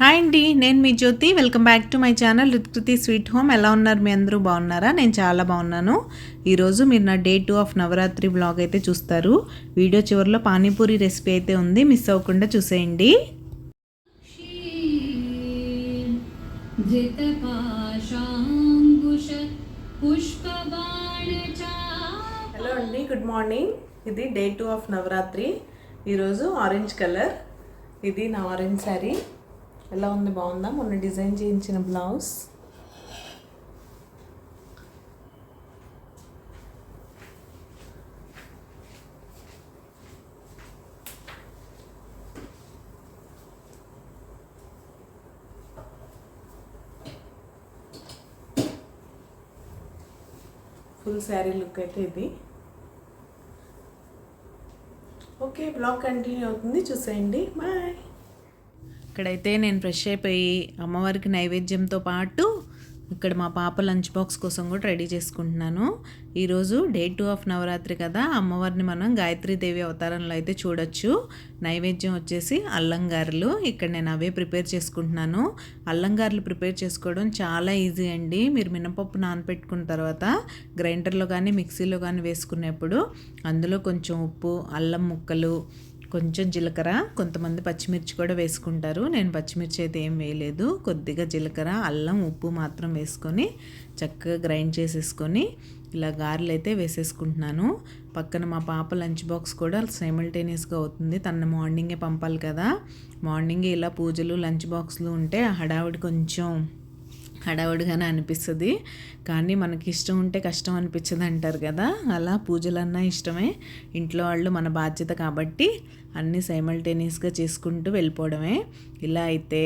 Hi అండి, నేను మీ Jyothi. Welcome back to my channel Rutkriti sweet home. ఎలా ఉన్నారు? మీ అందరూ బాగున్నారా? నేను చాలా బాగున్నాను. ఈరోజు మీరు నా డే 2 ఆఫ్ నవరాత్రి బ్లాగ్ అయితే చూస్తారు. వీడియో చివరిలో పానీపూరి రెసిపీ అయితే ఉంది, మిస్ అవ్వకుండా చూసేయండి. హలో అండి, గుడ్ మార్నింగ్. ఇది డే 2 ఆఫ్ నవరాత్రి. ఈరోజు ఆరెంజ్ కలర్. ఇది నా ఆరెంజ్ శారీ. ఎలా ఉంది? బాగుందా? మొన్న డిజైన్ చేయించిన బ్లౌజ్. ఫుల్ శారీ లుక్ అయితే ఇది. ఓకే, బ్లాగ్ కంటిన్యూ అవుతుంది, చూసేయండి. బాయ్. ఇక్కడైతే నేను ఫ్రెష్ అయిపోయి అమ్మవారికి నైవేద్యంతో పాటు ఇక్కడ మా పాప లంచ్ బాక్స్ కోసం కూడా రెడీ చేసుకుంటున్నాను. ఈరోజు డే 2 ఆఫ్ నవరాత్రి కదా, అమ్మవారిని మనం గాయత్రీదేవి అవతారంలో అయితే చూడొచ్చు. నైవేద్యం వచ్చేసి అల్లంగారులు. ఇక్కడ నేను అవే ప్రిపేర్ చేసుకుంటున్నాను. అల్లంగారులు ప్రిపేర్ చేసుకోవడం చాలా ఈజీ అండి. మీరు మినపప్పు నానపెట్టుకున్న తర్వాత గ్రైండర్లో కానీ మిక్సీలో కానీ వేసుకునేప్పుడు అందులో కొంచెం ఉప్పు, అల్లం ముక్కలు, కొంచెం జీలకర్ర, కొంతమంది పచ్చిమిర్చి కూడా వేసుకుంటారు. నేను పచ్చిమిర్చి అయితే ఏం వేయలేదు. కొద్దిగా జీలకర్ర, అల్లం, ఉప్పు మాత్రం వేసుకొని చక్కగా గ్రైండ్ చేసేసుకొని ఇలా గారెలు అయితే వేసేసుకుంటున్నాను. పక్కన మా పాప లంచ్ బాక్స్ కూడా సైమల్టేనియస్గా అవుతుంది. తన మార్నింగే పంపాలి కదా. మార్నింగే ఇలా పూజలు లంచ్ బాక్స్లు ఉంటే హడావిడి కొంచెం హడావుడిగానే అనిపిస్తుంది. కానీ మనకి ఇష్టం ఉంటే కష్టం అనిపించదు అంటారు కదా, అలా పూజలన్నా ఇష్టమే. ఇంట్లో వాళ్ళు మన బాధ్యత కాబట్టి అన్నీ సైమల్టేనియస్గా చేసుకుంటూ వెళ్ళిపోవడమే. ఇలా అయితే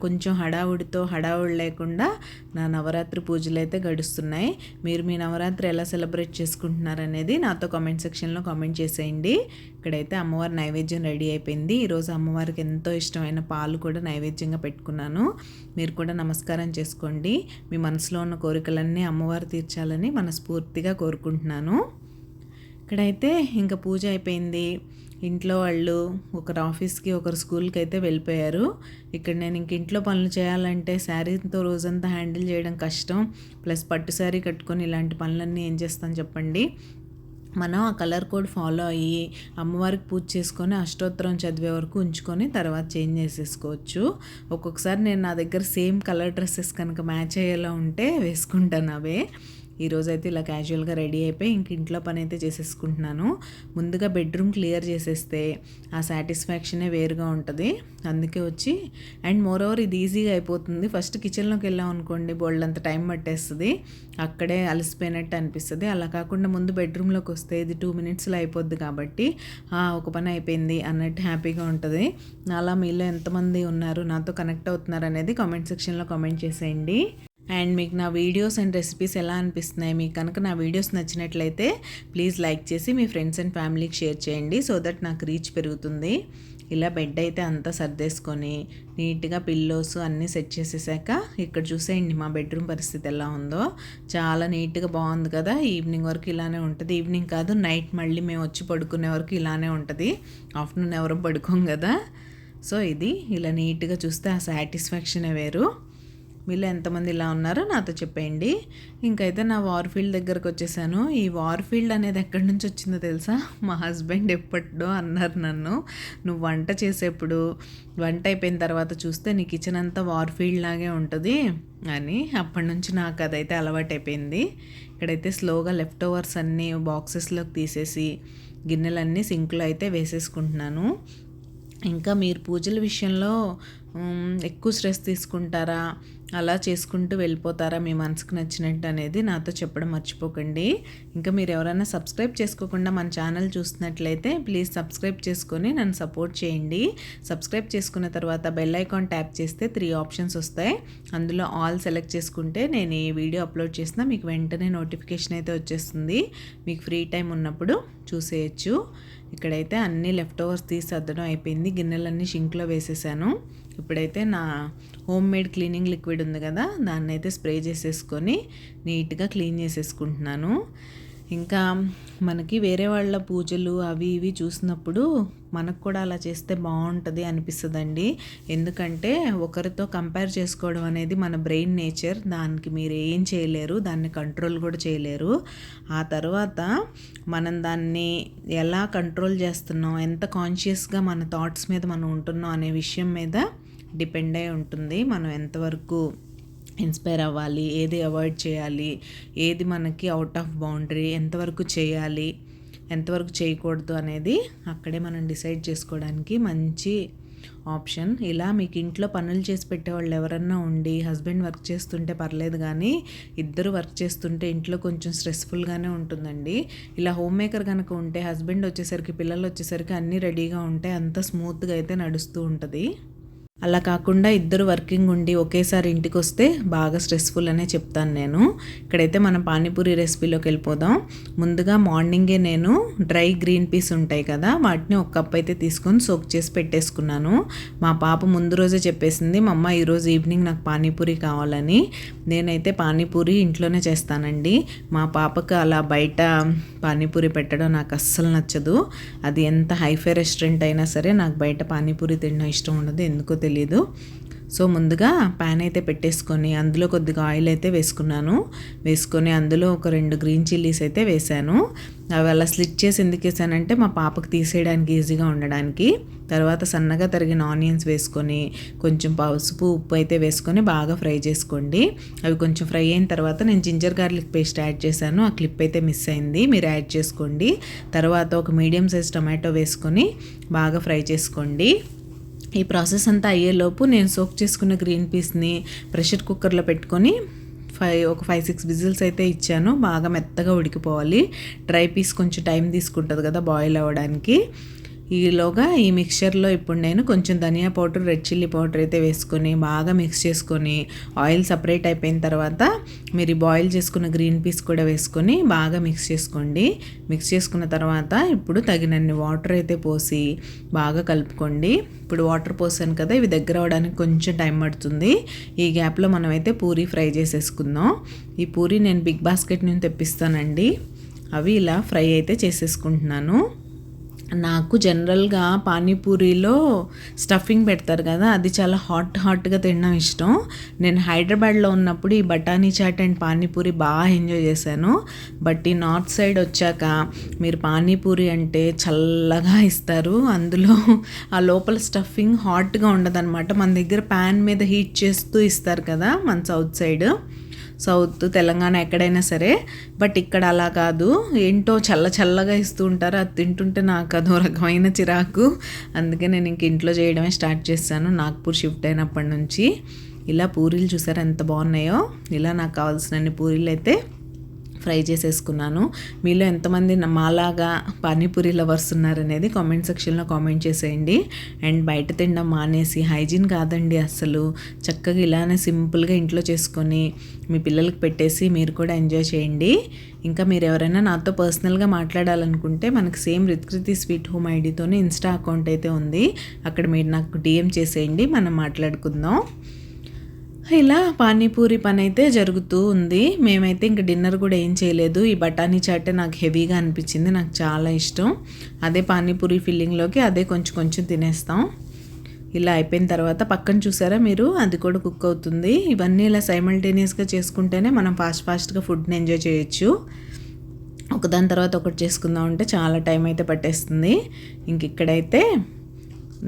కొంచెం హడావుడి లేకుండా నా నవరాత్రి పూజలు అయితే గడుస్తున్నాయి. మీరు మీ నవరాత్రి ఎలా సెలబ్రేట్ చేసుకుంటున్నారనేది నాతో కామెంట్ సెక్షన్లో కామెంట్ చేసేయండి. ఇక్కడైతే అమ్మవారి నైవేద్యం రెడీ అయిపోయింది. ఈరోజు అమ్మవారికి ఎంతో ఇష్టమైన పాలు కూడా నైవేద్యంగా పెట్టుకున్నాను. మీరు కూడా నమస్కారం చేసుకోండి. మీ మనసులో ఉన్న కోరికలన్నీ అమ్మవారు తీర్చాలని మనస్ఫూర్తిగా కోరుకుంటున్నాను. ఇక్కడైతే ఇంకా పూజ అయిపోయింది. ఇంట్లో వాళ్ళు ఒకరు ఆఫీస్కి, ఒకరు స్కూల్కి అయితే వెళ్ళిపోయారు. ఇక్కడ నేను ఇంక ఇంట్లో పనులు చేయాలంటే శారీతో రోజంతా హ్యాండిల్ చేయడం కష్టం. ప్లస్ పట్టు శారీ కట్టుకొని ఇలాంటి పనులన్నీ ఏం చేస్తాను చెప్పండి. మనం ఆ కలర్ కోడ్ ఫాలో అయ్యి అమ్మవారికి పూజ చేసుకొని అష్టోత్తరం చదివే వరకు ఉంచుకొని తర్వాత చేంజ్ చేసేసుకోవచ్చు. ఒక్కొక్కసారి నేను నా దగ్గర సేమ్ కలర్ డ్రెస్సెస్ కనుక మ్యాచ్ అయ్యేలా ఉంటే వేసుకుంటాను అవే. ఈరోజైతే ఇలా క్యాజువల్గా రెడీ అయిపోయి ఇంక ఇంట్లో పని అయితే చేసేసుకుంటున్నాను. ముందుగా బెడ్రూమ్ క్లియర్ చేసేస్తే ఆ సాటిస్ఫాక్షనే వేరుగా ఉంటుంది. అందుకే వచ్చి అండ్ మోరోవర్ ఇది ఈజీగా అయిపోతుంది. ఫస్ట్ కిచెన్లోకి వెళ్ళాం అనుకోండి, బోల్డంత టైం పట్టేస్తుంది, అక్కడే అలసిపోయినట్టు అనిపిస్తుంది. అలా కాకుండా ముందు బెడ్రూమ్లోకి వస్తే ఇది 2 మినిట్స్లో అయిపోద్ది కాబట్టి ఒక పని అయిపోయింది అన్నట్టు హ్యాపీగా ఉంటుంది. అలా మీలో ఎంతమంది ఉన్నారు, నాతో కనెక్ట్ అవుతున్నారు అనేది కామెంట్ సెక్షన్లో కామెంట్ చేసేయండి. అండ్ మీకు నా వీడియోస్ అండ్ రెసిపీస్ ఎలా అనిపిస్తున్నాయి? మీకు కనుక నా వీడియోస్ నచ్చినట్లయితే ప్లీజ్ లైక్ చేసి మీ ఫ్రెండ్స్ అండ్ ఫ్యామిలీకి షేర్ చేయండి, సో దట్ నాకు రీచ్ పెరుగుతుంది. ఇలా బెడ్ అయితే అంతా సర్దేసుకొని నీట్గా పిల్లోస్ అన్నీ సెట్ చేసేసాక ఇక్కడ చూసేయండి మా బెడ్రూమ్ పరిస్థితి ఎలా ఉందో. చాలా నీట్గా బాగుంది కదా. ఈవినింగ్ వరకు ఇలానే ఉంటుంది. ఈవినింగ్ కాదు, నైట్ మళ్ళీ మేము వచ్చి పడుకునే వరకు ఇలానే ఉంటుంది. ఆఫ్టర్నూన్ ఎవరు పడుకోం కదా. సో ఇది ఇలా నీట్గా చూస్తే ఆ సాటిస్ఫాక్షనే వేరు. వీళ్ళు ఎంతమంది ఇలా ఉన్నారో నాతో చెప్పేయండి. ఇంకైతే నా వార్ఫీల్డ్ దగ్గరకు వచ్చేసాను. ఈ వార్ఫీల్డ్ అనేది ఎక్కడి నుంచి వచ్చిందో తెలుసా? మా హస్బెండ్ ఎప్పటిడో అన్నారు నన్ను, నువ్వు వంట చేసేప్పుడు వంట అయిపోయిన తర్వాత చూస్తే నీ కిచెన్ అంతా వార్ఫీల్డ్ లాగే ఉంటుంది అని. అప్పటి నుంచి నాకు అదైతే అలవాటు అయిపోయింది. ఇక్కడైతే స్లోగా లెఫ్ట్ ఓవర్స్ అన్నీ బాక్సెస్లోకి తీసేసి గిన్నెలన్నీ సింక్లో అయితే వేసేసుకుంటున్నాను. ఇంకా మీరు పూజల విషయంలో ఎక్కువ స్ట్రెస్ తీసుకుంటారా, అలా చేసుకుంటూ వెళ్ళిపోతారా మీ మనసుకు నచ్చినట్టు అనేది నాతో చెప్పడం మర్చిపోకండి. ఇంకా మీరు ఎవరైనా సబ్స్క్రైబ్ చేసుకోకుండా మన ఛానల్ చూస్తున్నట్లయితే ప్లీజ్ సబ్స్క్రైబ్ చేసుకొని నన్ను సపోర్ట్ చేయండి. సబ్స్క్రైబ్ చేసుకున్న తర్వాత బెల్ ఐకాన్ ట్యాప్ చేస్తే 3 ఆప్షన్స్ వస్తాయి. అందులో ఆల్ సెలెక్ట్ చేసుకుంటే నేను ఏ వీడియో అప్లోడ్ చేసినా మీకు వెంటనే నోటిఫికేషన్ అయితే వచ్చేస్తుంది. మీకు ఫ్రీ టైం ఉన్నప్పుడు చూసేయచ్చు. ఇక్కడైతే అన్ని లెఫ్ట్ ఓవర్స్ తీసి సర్దడం అయిపోయింది. గిన్నెలన్నీ షింక్లో వేసేసాను. ఇప్పుడైతే నా హోమ్ మేడ్ క్లీనింగ్ లిక్విడ్ ఉంది కదా, దాన్ని అయితే స్ప్రే చేసేసుకొని నీట్గా క్లీన్ చేసేసుకుంటున్నాను. ఇంకా మనకి వేరే వాళ్ళ పూజలు అవి ఇవి చూసినప్పుడు మనకు కూడా అలా చేస్తే బాగుంటుంది అనిపిస్తుందండి. ఎందుకంటే ఒకరితో కంపేర్ చేసుకోవడం అనేది మన బ్రెయిన్ నేచర్. దానికి మీరు ఏం చేయలేరు, దాన్ని కంట్రోల్ కూడా చేయలేరు. ఆ తర్వాత మనం దాన్ని ఎలా కంట్రోల్ చేస్తున్నాం, ఎంత కాన్షియస్గా మన థాట్స్ మీద మనం ఉంటున్నాం అనే విషయం మీద డిపెండ్ అయి ఉంటుంది. మనం ఎంతవరకు ఇన్స్పైర్ అవ్వాలి, ఏది అవాయిడ్ చేయాలి, ఏది మనకి అవుట్ ఆఫ్ బౌండరీ, ఎంతవరకు చేయాలి, ఎంతవరకు చేయకూడదు అనేది అక్కడే మనం డిసైడ్ చేసుకోవడానికి మంచి ఆప్షన్. ఇలా మీకు ఇంట్లో పనులు చేసి పెట్టేవాళ్ళు ఎవరన్నా ఉండి, హస్బెండ్ వర్క్ చేస్తుంటే పర్లేదు, కానీ ఇద్దరు వర్క్ చేస్తుంటే ఇంట్లో కొంచెం స్ట్రెస్ఫుల్గానే ఉంటుందండి. ఇలా హోమ్ మేకర్ కనుక ఉంటే హస్బెండ్ వచ్చేసరికి, పిల్లలు వచ్చేసరికి అన్నీ రెడీగా ఉంటే అంత స్మూత్గా అయితే నడుస్తూ ఉంటుంది. అలా కాకుండా ఇద్దరు వర్కింగ్ ఉండి ఒకేసారి ఇంటికి వస్తే బాగా స్ట్రెస్ఫుల్ అనే చెప్తాను నేను. ఇక్కడైతే మనం పానీపూరి రెసిపీలోకి వెళ్ళిపోదాం. ముందుగా మార్నింగే నేను డ్రై గ్రీన్ పీస్ ఉంటాయి కదా, వాటిని ఒక కప్ అయితే తీసుకొని సోక్ చేసి పెట్టేసుకున్నాను. మా పాప ముందు రోజే చెప్పేసింది, మా అమ్మ ఈరోజు ఈవినింగ్ నాకు పానీపూరి కావాలని. నేనైతే పానీపూరి ఇంట్లోనే చేస్తానండి. మా పాపకు అలా బయట పానీపూరి పెట్టడం నాకు అస్సలు నచ్చదు. అది ఎంత హైఫై రెస్టారెంట్ అయినా సరే నాకు బయట పానీపూరి తినడం ఇష్టం ఉండదు, ఎందుకో తెలీదు. సో ముందుగా ప్యాన్ అయితే పెట్టేసుకొని అందులో కొద్దిగా ఆయిల్ అయితే వేసుకొని అందులో ఒక 2 గ్రీన్ చిల్లీస్ అయితే వేసాను. అవి అలా స్లిట్ చేసి ఎందుకు వేసానంటే మా పాపకు తీసేయడానికి ఈజీగా ఉండడానికి. తర్వాత సన్నగా తరిగిన ఆనియన్స్ వేసుకొని కొంచెం పసుపు, ఉప్పు అయితే వేసుకొని బాగా ఫ్రై చేసుకోండి. అవి కొంచెం ఫ్రై అయిన తర్వాత నేను జింజర్ గార్లిక్ పేస్ట్ యాడ్ చేశాను. ఆ క్లిప్ అయితే మిస్ అయింది, మీరు యాడ్ చేసుకోండి. తర్వాత ఒక మీడియం సైజ్ టమాటో వేసుకొని బాగా ఫ్రై చేసుకోండి. ఈ ప్రాసెస్ అంతా అయ్యేలోపు నేను సోక్ చేసుకున్న గ్రీన్ పీస్ని ప్రెషర్ కుక్కర్లో పెట్టుకొని ఒక 5-6 విజిల్స్ అయితే ఇచ్చాను. బాగా మెత్తగా ఉడికిపోవాలి. డ్రై పీస్ కొంచెం టైం తీసుకుంటుంది కదా బాయిల్ అవ్వడానికి. ఈలోగా ఈ మిక్చర్లో ఇప్పుడు నేను కొంచెం ధనియా పౌడర్, రెడ్ చిల్లీ పౌడర్ అయితే వేసుకొని బాగా మిక్స్ చేసుకొని ఆయిల్ సపరేట్ అయిపోయిన తర్వాత మీరు బాయిల్ చేసుకున్న గ్రీన్ పీస్ కూడా వేసుకొని బాగా మిక్స్ చేసుకోండి. మిక్స్ చేసుకున్న తర్వాత ఇప్పుడు తగినన్ని వాటర్ అయితే పోసి బాగా కలుపుకోండి. ఇప్పుడు వాటర్ పోసాను కదా, ఇవి దగ్గర అవడానికి కొంచెం టైం పడుతుంది. ఈ గ్యాప్లో మనమైతే పూరీ ఫ్రై చేసేసుకుందాం. ఈ పూరీ నేను బిగ్ బాస్కెట్ నుంచి తెప్పిస్తానండి. అవి ఇలా ఫ్రై అయితే చేసేసుకుంటున్నాను. నాకు జనరల్గా పానీపూరిలో స్టఫింగ్ పెడతారు కదా, అది చాలా హాట్గా తినడం ఇష్టం. నేను హైదరాబాద్లో ఉన్నప్పుడు ఈ బఠానీ చాట్ అండ్ పానీపూరి బాగా ఎంజాయ్ చేశాను. బట్ ఈ నార్త్ సైడ్ వచ్చాక మీరు పానీపూరి అంటే చల్లగా ఇస్తారు. అందులో ఆ లోపల స్టఫింగ్ హాట్గా ఉండదన్నమాట. మన దగ్గర ప్యాన్ మీద హీట్ చేస్తూ ఇస్తారు కదా మన సౌత్ తెలంగాణ ఎక్కడైనా సరే. బట్ ఇక్కడ అలా కాదు, ఏంటో చల్లగా ఇస్తూ ఉంటారు. అది తింటుంటే నాకు అదో రకమైన చిరాకు. అందుకే నేను ఇంక ఇంట్లో చేయడమే స్టార్ట్ చేశాను నాగ్పూర్ షిఫ్ట్ అయినప్పటి నుంచి. ఇలా పూరీలు చూసారా ఎంత బాగున్నాయో. ఇలా నాకు కావాల్సినన్ని పూరీలు అయితే ఫ్రై చేసేసుకున్నాను. మీలో ఎంతమంది మాలాగా పానీపూరి లవర్స్ ఉన్నారనేది కామెంట్ సెక్షన్లో కామెంట్ చేసేయండి. అండ్ బయట తినడం మానేసి, హైజీన్ కాదండి అస్సలు, చక్కగా ఇలానే సింపుల్గా ఇంట్లో చేసుకొని మీ పిల్లలకి పెట్టేసి మీరు కూడా ఎంజాయ్ చేయండి. ఇంకా మీరు ఎవరైనా నాతో పర్సనల్గా మాట్లాడాలనుకుంటే మనకి సేమ్ రిత్కృతి స్వీట్ హోమ్ ఐడితోనే ఇన్స్టా అకౌంట్ అయితే ఉంది. అక్కడ మీరు నాకు DM చేసేయండి, మనం మాట్లాడుకుందాం. ఇలా పానీపూరి పని అయితే జరుగుతూ ఉంది. మేమైతే ఇంక డిన్నర్ కూడా ఏం చేయలేదు. ఈ బఠానీ చాటే నాకు హెవీగా అనిపించింది, నాకు చాలా ఇష్టం. అదే పానీపూరి ఫిల్లింగ్లోకి అదే కొంచెం తినేస్తాం. ఇలా అయిపోయిన తర్వాత పక్కన చూసారా మీరు, అది కూడా కుక్ అవుతుంది. ఇవన్నీ ఇలా సైమల్టేనియస్గా చేసుకుంటేనే మనం ఫాస్ట్గా ఫుడ్ని ఎంజాయ్ చేయొచ్చు. ఒకదాని తర్వాత ఒకటి చేసుకుందాం అంటే చాలా టైం అయితే పట్టేస్తుంది. ఇంక ఇక్కడైతే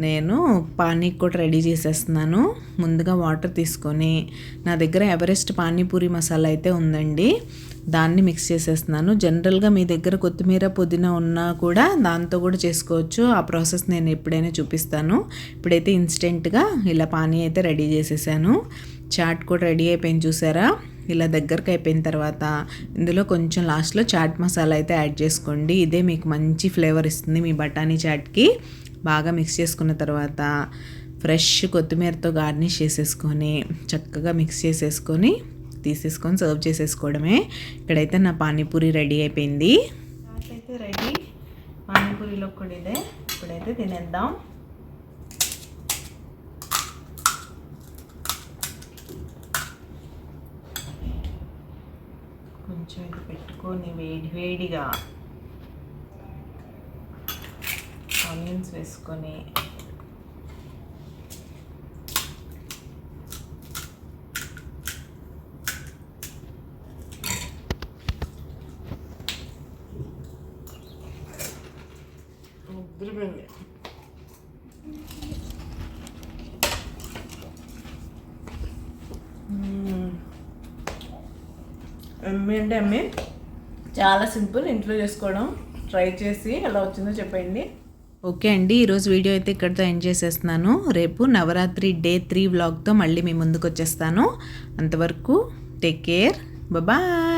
నేను పానీకి కూడా రెడీ చేసేస్తున్నాను. ముందుగా వాటర్ తీసుకొని, నా దగ్గర ఎవరెస్ట్ పానీపూరి మసాలా అయితే ఉందండి, దాన్ని మిక్స్ చేసేస్తున్నాను. జనరల్గా మీ దగ్గర కొత్తిమీర, పుదీనా ఉన్నా కూడా దాంతో కూడా చేసుకోవచ్చు. ఆ ప్రాసెస్ నేను ఎప్పుడైనా చూపిస్తాను. ఇప్పుడైతే ఇన్స్టెంట్గా ఇలా పానీ అయితే రెడీ చేసేసాను. చాట్ కూడా రెడీ అయిపోయింది చూసారా. ఇలా దగ్గరకు అయిపోయిన తర్వాత ఇందులో కొంచెం లాస్ట్లో చాట్ మసాలా అయితే యాడ్ చేసుకోండి. ఇదే మీకు మంచి ఫ్లేవర్ ఇస్తుంది మీ బఠానీ చాట్కి. బాగా మిక్స్ చేసుకున్న తర్వాత ఫ్రెష్ కొత్తిమీరతో గార్నిష్ చేసేసుకొని చక్కగా మిక్స్ చేసేసుకొని తీసేసుకొని సర్వ్ చేసేసుకోవడమే. ఇక్కడైతే నా పానీపూరి రెడీ అయిపోయింది. అయితే రెడీ, పానీపూరిలో కూడా ఇదే. ఇప్పుడైతే తినేద్దాం. కొంచెం ఇది పెట్టుకొని వేడిగా ఆనియన్స్ వేసుకొని ముద్రపోయింది. ఎమ్మి అంటే ఎమ్మి, చాలా సింపుల్, ఇంట్లో చేసుకోవడం. ట్రై చేసి ఎలా వచ్చిందో చెప్పండి. ఓకే అండి, ఈరోజు వీడియో అయితే ఇక్కడితో ఎండ్ చేసేస్తున్నాను. రేపు నవరాత్రి డే 3 వ్లాగ్తో మళ్ళీ మీ ముందుకు వచ్చేస్తాను. అంతవరకు టేక్ కేర్, బాయ్.